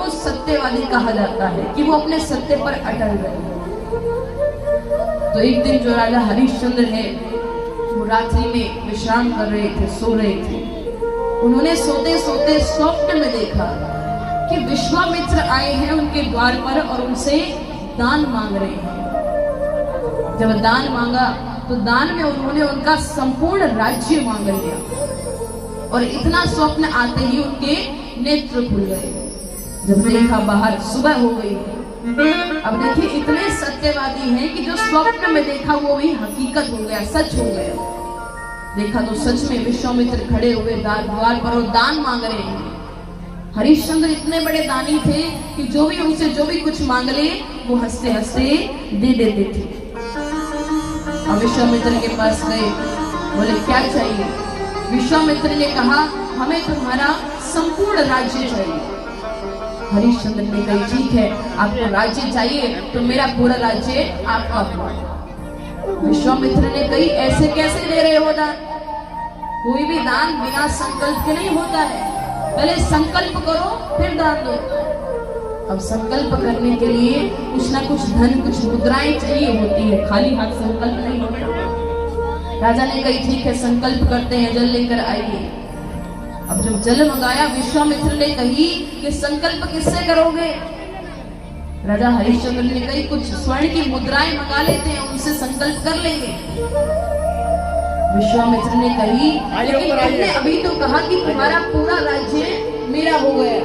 को सत्यवादी कहा जाता है कि वो अपने सत्य पर अटल रहे। तो एक दिन जो राजा हरिश्चंद्र है वो रात्रि में विश्राम कर रहे थे, सो रहे थे। उन्होंने सोते सोते स्वप्न में देखा कि विश्वामित्र आए हैं उनके द्वार पर और उनसे दान मांग रहे हैं। जब दान मांगा तो दान में उन्होंने उनका संपूर्ण राज्य मांग लिया और इतना स्वप्न आते ही उनके नेत्र खुल गए। जब देखा बाहर सुबह हो गई। अब देखिए इतने सत्यवादी हैं कि जो स्वप्न में देखा वो भी हकीकत हो गया, सच हो गया। देखा तो सच में विश्वामित्र खड़े हुए द्वार पर और दान मांग रहे हैं। हरिश्चंद्र इतने बड़े दानी थे कि जो भी उनसे जो भी कुछ मांग ले वो हंसते हंसते दे देते थे। अब विश्वामित्र के पास गए, बोले क्या चाहिए? विश्वामित्र ने कहा हमें तुम्हारा संपूर्ण राज्य चाहिए। हरिश्चंद्र ने कहा ठीक है, आपको राज्य चाहिए तो मेरा पूरा राज्य आपका हुआ। विश्वामित्र ने कही ऐसे कैसे दे रहे हो दान? कोई भी दान बिना संकल्प के नहीं होता है, पहले संकल्प करो फिर दान दो। अब संकल्प करने के लिए कुछ ना कुछ धन, कुछ मुद्राएं चाहिए होती है, खाली हाथ संकल्प नहीं होता। राजा ने कही ठीक है संकल्प करते हैं, जल लेकर आइए। अब जब जल मंगाया विश्वामित्र ने कही कि संकल्प किससे करोगे? राजा हरिश्चंद्र ने कही कुछ स्वर्ण की मुद्राएं मंगा लेते हैं, उनसे संकल्प कर लेंगे। विश्वामित्र ने कही लेकिन तुमने अभी तो कहा कि तुम्हारा पूरा राज्य मेरा हो गया,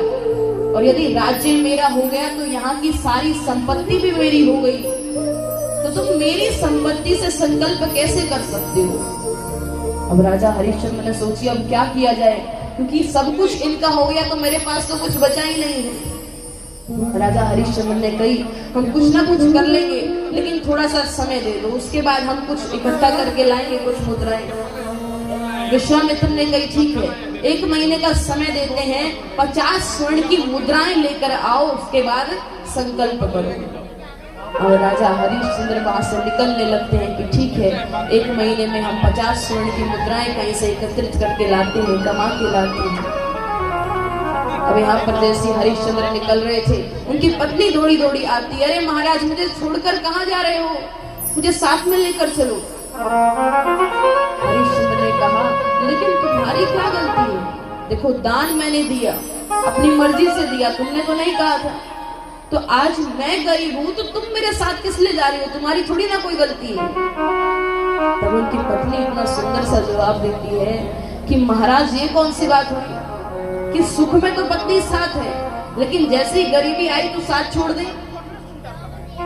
और यदि राज्य मेरा हो गया तो यहाँ की सारी संपत्ति भी मेरी हो गई, तो तुम मेरी संपत्ति से संकल्प कैसे कर सकते हो? अब राजा हरिश्चंद्र ने सोची अब क्या किया जाए, क्योंकि सब कुछ इनका हो गया तो मेरे पास तो कुछ बचा ही नहीं है। राजा हरिश्चंद्र ने कही हम कुछ ना कुछ कर लेंगे, लेकिन थोड़ा सा समय दे दो, उसके बाद हम कुछ इकट्ठा करके लाएंगे कुछ मुद्राएं। विश्वामित्र ने कही ठीक है, 1 महीने का समय देते हैं, 50 स्वर्ण की मुद्राएं लेकर आओ, उसके बाद संकल्प करो। और राजा हरिश्चंद्र वहां से निकलने लगते हैं कि ठीक है 1 महीने में हम 50 स्वर्ण की मुद्राएं कहीं से एकत्रित करके लाते हैं, कमा के लाते हैं। अब यहाँ पर जैसे हरिश्चंद्र निकल रहे थे, उनकी पत्नी दौड़ी दौड़ी आती, अरे महाराज मुझे छोड़कर कहाँ जा रहे हो, मुझे साथ में लेकर चलो। हरिश्चंद्र ने कहा लेकिन तुम्हारी क्या गलती है? देखो दान मैंने दिया, अपनी मर्जी से दिया, तुमने तो नहीं कहा था। तो आज मैं गरीब हूँ तो तुम मेरे साथ किस लिए जा रही हो? तुम्हारी थोड़ी ना कोई गलती है। तब उनकी पत्नी इतना सुंदर सा जवाब देती है कि महाराज ये कौन सी बात हुई कि सुख में तो पत्नी साथ है, लेकिन जैसे ही गरीबी आई तो साथ छोड़ दे।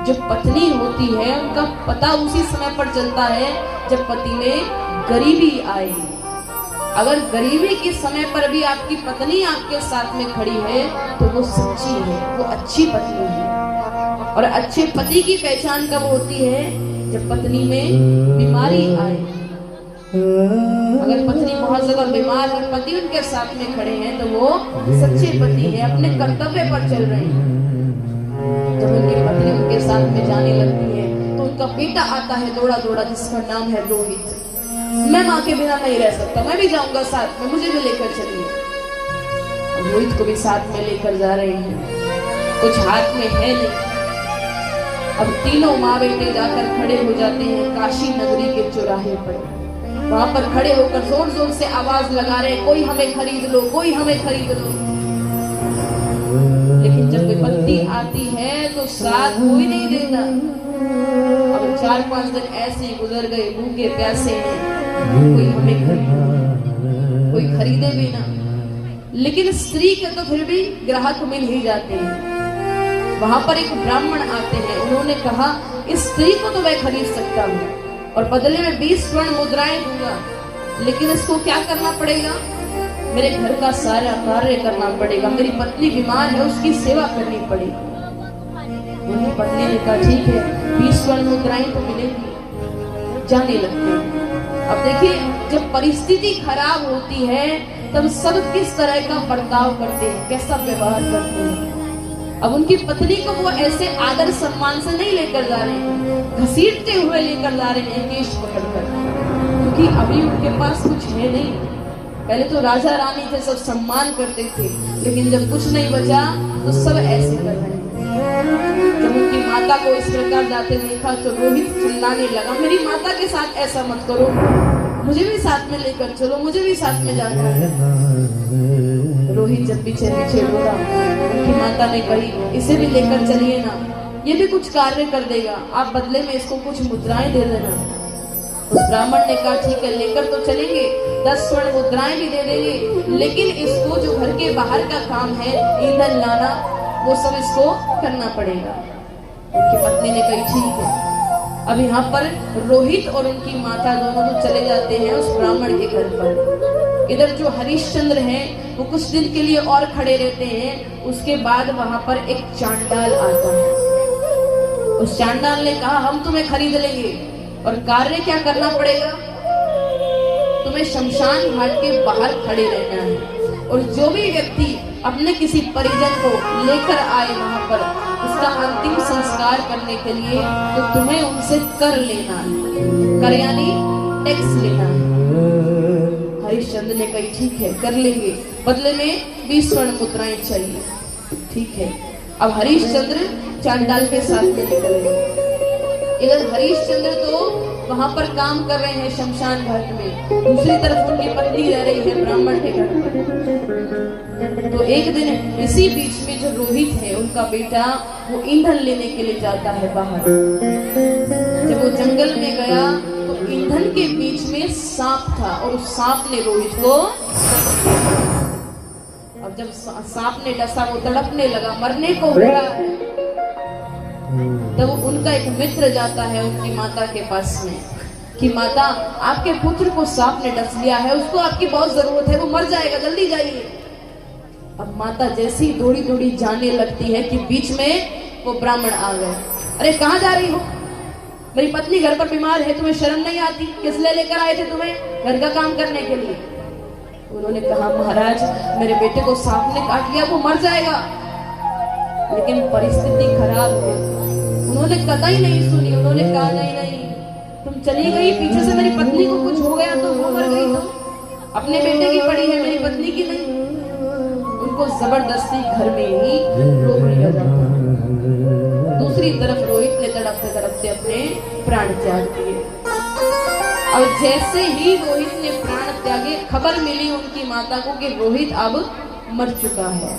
जो पत्नी होती है उनका पता उसी समय पर चलता है जब पति में गरीबी आए। अगर गरीबी के समय पर भी आपकी पत्नी आपके साथ में खड़ी है तो वो सच्ची है, वो अच्छी पत्नी है। और अच्छे पति की पहचान कब होती है? जब पत्नी में बीमारी आए। अगर पत्नी बहुत ज्यादा बीमार है, पति उनके साथ में खड़े हैं तो वो सच्चे पति है, अपने कर्तव्य पर चल रहे हैं। जब उनकी पत्नी उनके साथ में जाने लगती है तो उनका बेटा आता है दौड़ा दौड़ा, जिसका नाम है रोहित। मैं माँ के बिना नहीं रह सकता, मैं भी जाऊंगा साथ में, मुझे भी लेकर चलिए। रोहित को भी साथ में लेकर जा रहे हैं, कुछ हाथ में है नहीं। अब तीनों माँ बेटे जाकर खड़े हो जाते हैं काशी नगरी के चौराहे पर। वहां पर खड़े होकर जोर जोर से आवाज लगा रहे हैं कोई हमें खरीद लो, कोई हमें खरीद लो। लेकिन जब विपत्ति आती है तो साथ कोई नहीं देता। अब 4-5 दिन ऐसे ही गुजर गए, भूखे प्यासे हैं, कोई हमें कोई खरीदे भी ना। लेकिन स्त्री के तो फिर भी ग्राहक मिल ही जाते हैं। वहां पर एक ब्राह्मण आते हैं, उन्होंने कहा इस स्त्री को तो मैं खरीद सकता हूँ और बदले में 20 स्वर्ण मुद्राएं दूंगा, लेकिन इसको क्या करना पड़ेगा? मेरे घर का सारा कार्य करना पड़ेगा, मेरी पत्नी बीमार है उसकी सेवा करनी पड़ेगी। उनकी पत्नी ने कहा ठीक है 20 स्वर्ण मुद्राएं तो मिलेंगी। जाने लगते हैं। अब देखिए जब परिस्थिति खराब होती है तब सब किस तरह का बर्ताव करते हैं, कैसा व्यवहार करते हैं। अब उनकी पत्नी को वो ऐसे आदर सम्मान से नहीं लेकर जा रहे हैं, घसीटते हुए लेकर जा रहे हैं केश पकड़कर, क्योंकि अभी उनके पास कुछ है नहीं। पहले तो राजा रानी थे, सब सम्मान करते थे, लेकिन जब कुछ नहीं बचा तो सब ऐसे कर रहे हैं। जब उनकी माता को इस प्रकार जाते देखा तो रोहित चिल्लाने लगा, मेरी माता के साथ ऐसा मत करो, मुझे भी साथ में लेकर चलो, मुझे भी साथ में जाना है। रोहित जब पीछे पीछे बोला, उनकी माता ने कही, इसे भी लेकर चलिए ना, ये भी कुछ कार्य कर देगा, आप बदले में इसको कुछ मुद्राएं दे देना। उस ब्राह्मण ने कहा, ठीक है, लेकर तो चलेंगे, 10 स्वर्ण मुद्राएं भी दे देंगे, लेकिन इसको जो घर के बाहर का काम है, ईंधन लाना, वो सब इसको करना पड़ेगा। उनकी पत्नी ने कही, ठीक है। अब यहाँ पर रोहित और उनकी माता दोनों तो चले जाते हैं उस ब्राह्मण के घर पर। इधर जो हरिश्चंद्र हैं वो कुछ दिन के लिए और खड़े रहते हैं। उसके बाद वहां पर एक चांडाल आता है। उस चांडाल ने कहा, हम तुम्हें खरीद लेंगे और कार्य क्या करना पड़ेगा, तुम्हें शमशान घाट के बाहर खड़े रहना है, और जो भी व्यक्ति अपने किसी परिजन को लेकर आए वहां पर उसका अंतिम संस्कार करने के लिए, तो तुम्हें उनसे कर लेना है, कर यानी टैक्स लेना है। हरिश्चंद्र ने कही, ठीक है, कर लेंगे, बदले में 20 स्वर्ण मुद्राएं चाहिए। ठीक है। अब हरिश्चंद्र चांडाल के साथ में निकल गए। इधर हरिश्चंद्र तो वहां पर काम कर रहे हैं शमशान घाट में, दूसरी तरफ उनकी पत्नी रह रही है ब्राह्मण के घर पर। तो एक दिन इसी बीच में जो रोहित है उनका बेटा, वो ईंधन लेने के लिए जाता है बाहर। जब वो जंगल में गया तो ईंधन के बीच में सांप था और उस सांप ने रोहित को, अब जब सांप ने डसा वो तड़पने लगा, मरने को हो रहा है, तब उनका एक मित्र जाता है उनकी माता के पास में कि माता, आपके पुत्र को सांप ने डस लिया है, उसको आपकी बहुत जरूरत है, वो मर जाएगा, जल्दी जाइए। अब माता जैसी दौड़ी दौड़ी जाने लगती है कि बीच में वो ब्राह्मण आ गए। अरे कहाँ जा रही हो, मेरी पत्नी घर पर बीमार है, तुम्हें शर्म नहीं आती, किस लिए लेकर आए थे तुम्हें घर का काम करने के लिए? उन्होंने कहा, महाराज मेरे बेटे को सांप ने काट लिया, वो मर जाएगा। लेकिन परिस्थिति खराब है। उन्होंने कतई नहीं सुनी। उन्होंने कहा, नहीं नहीं, तुम चली गई, पीछे से मेरी पत्नी को कुछ हो गया तो वो मर गई, तो अपने बेटे की पड़ी है, मेरी पत्नी की नहीं। उनको जबरदस्ती घर में ही रोक लिया जाता। दूसरी तरफ रोहित ने तड़पते तड़पते अपने प्राण त्याग दिए। अब जैसे ही रोहित ने प्राण त्यागे, खबर मिली उनकी माता को कि रोहित अब मर चुका है,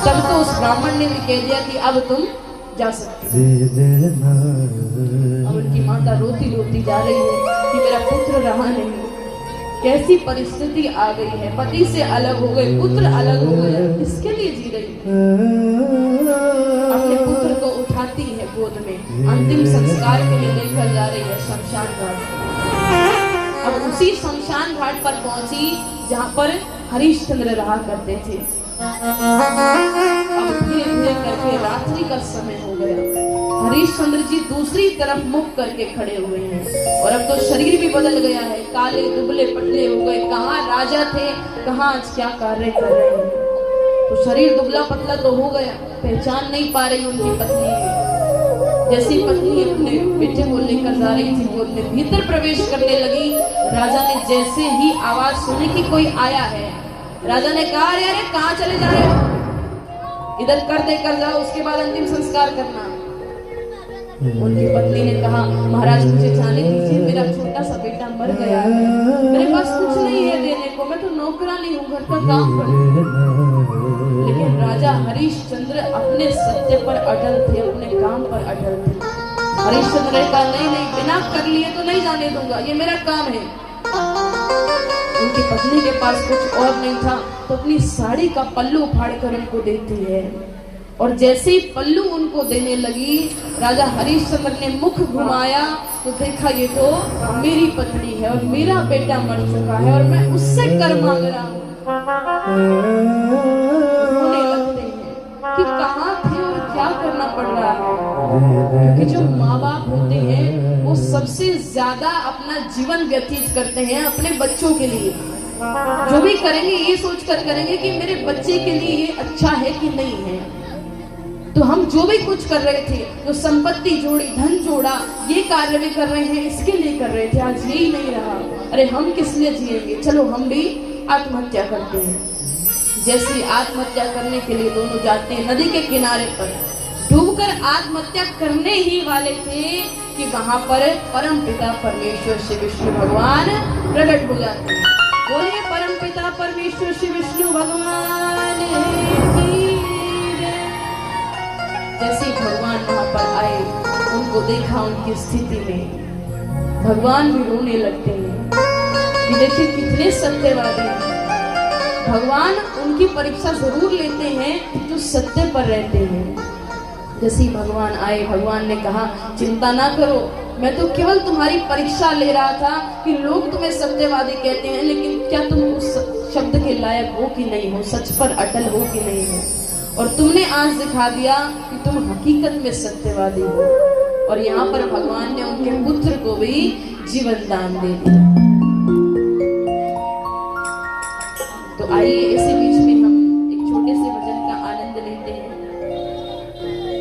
तब तो उस ब्राह्मण ने भी कह दिया कि अब तुम जा सकते हो। अब उनकी माता रोती रोती जा रही है कि मेरा पुत्र रहा नहीं, कैसी परिस्थिति आ गई है, पति से अलग हो गए, पुत्र अलग हो गए, किसके लिए जी रही है? अपने पुत्र को उठाती है गोद में, अंतिम संस्कार के लिए लेकर जा रही है शमशान घाट। अब उसी शमशान घाट पर पहुंची जहां पर हरिश्चंद्र रहा करते थे। अब धीरे धीरे करके रात्रि का समय हो गया। हरिश्चंद्र जी दूसरी तरफ मुख करके खड़े हुए हैं और अब तो शरीर भी बदल गया है, काले दुबले पतले हो गए। कहाँ राजा थे, कहाँ आज क्या कार्य कर रहे हैं। तो शरीर दुबला पतला तो हो गया, पहचान नहीं पा रही उनकी पत्नी। जैसी पत्नी अपने बेटे को लेकर जा रही थी, वो अपने भीतर प्रवेश करने लगी। राजा ने जैसे ही आवाज सुनी कि कोई आया है, राजा ने कहा, अरे अरे कहाँ चले जा रहे हो, इधर कर दे कर जाओ, उसके बाद अंतिम संस्कार करना। उनकी पत्नी ने कहा, महाराज मुझे जाने दीजिए, मेरा छोटा सा बेटा मर गया है, मेरे पास कुछ नहीं है देने को, मैं तो नौकरानी हूँ, घर का काम करूँ। लेकिन राजा हरिश्चंद्र अपने सत्य पर अटल थे, अपने काम पर अटल थे। हरिश्चंद्र ने कहा, नहीं नहीं, बिना कर लिए तो नहीं जाने दूंगा, ये मेरा काम है। उनकी पत्नी के पास कुछ और नहीं था तो अपनी साड़ी का पल्लू फाड़कर उनको देती है, और जैसे ही पल्लू उनको देने लगी, राजा हरिश्चंद्र ने मुख घुमाया तो देखा ये तो मेरी पत्नी है और मेरा बेटा मर चुका है और मैं उससे कर मांग रहा हूँ। रोने लगते हैं कि कहाँ थे और क्या करना पड़ रहा है, क्योंकि जो माँ बाप होते हैं वो सबसे ज्यादा अपना जीवन व्यतीत करते हैं अपने बच्चों के लिए। जो भी करेंगे ये सोचकर करेंगे कि मेरे बच्चे के लिए ये अच्छा है कि नहीं है। तो हम जो भी कुछ कर रहे थे, जो संपत्ति जोड़ी, धन जोड़ा, ये कार्य भी कर रहे हैं, इसके लिए कर रहे थे, आज यही नहीं रहा, अरे हम किस लिए जिएंगे, चलो हम भी आत्महत्या करते हैं। जैसे आत्महत्या करने के लिए दोनों जाते हैं नदी के किनारे पर, डूबकर आत्महत्या करने ही वाले थे कि वहां पर परम पिता परमेश्वर श्री विष्णु भगवान प्रकट हो जाते हैं। बोलिए परम पिता परमेश्वर श्री विष्णु भगवान की जय। जैसे भगवान वहां पर आए, उनको देखा उनकी स्थिति में, भगवान भी रोने लगते हैं कि देखिए कितने सत्यवादी हैं। भगवान उनकी परीक्षा जरूर लेते हैं कि जो सत्य पर रहते हैं। जैसे ही भगवान आए, भगवान ने कहा चिंता ना करो, मैं तो केवल तुम्हारी परीक्षा ले रहा था कि लोग तुम्हें सत्यवादी कहते हैं, लेकिन क्या तुम उस शब्द के लायक हो कि नहीं हो, सच पर अटल हो कि नहीं हो। और तुमने आज दिखा दिया कि तुम हकीकत में सत्यवादी हो। और यहाँ पर भगवान ने उनके पुत्र को भी जीवन दान दे दिया। तो आइए इसी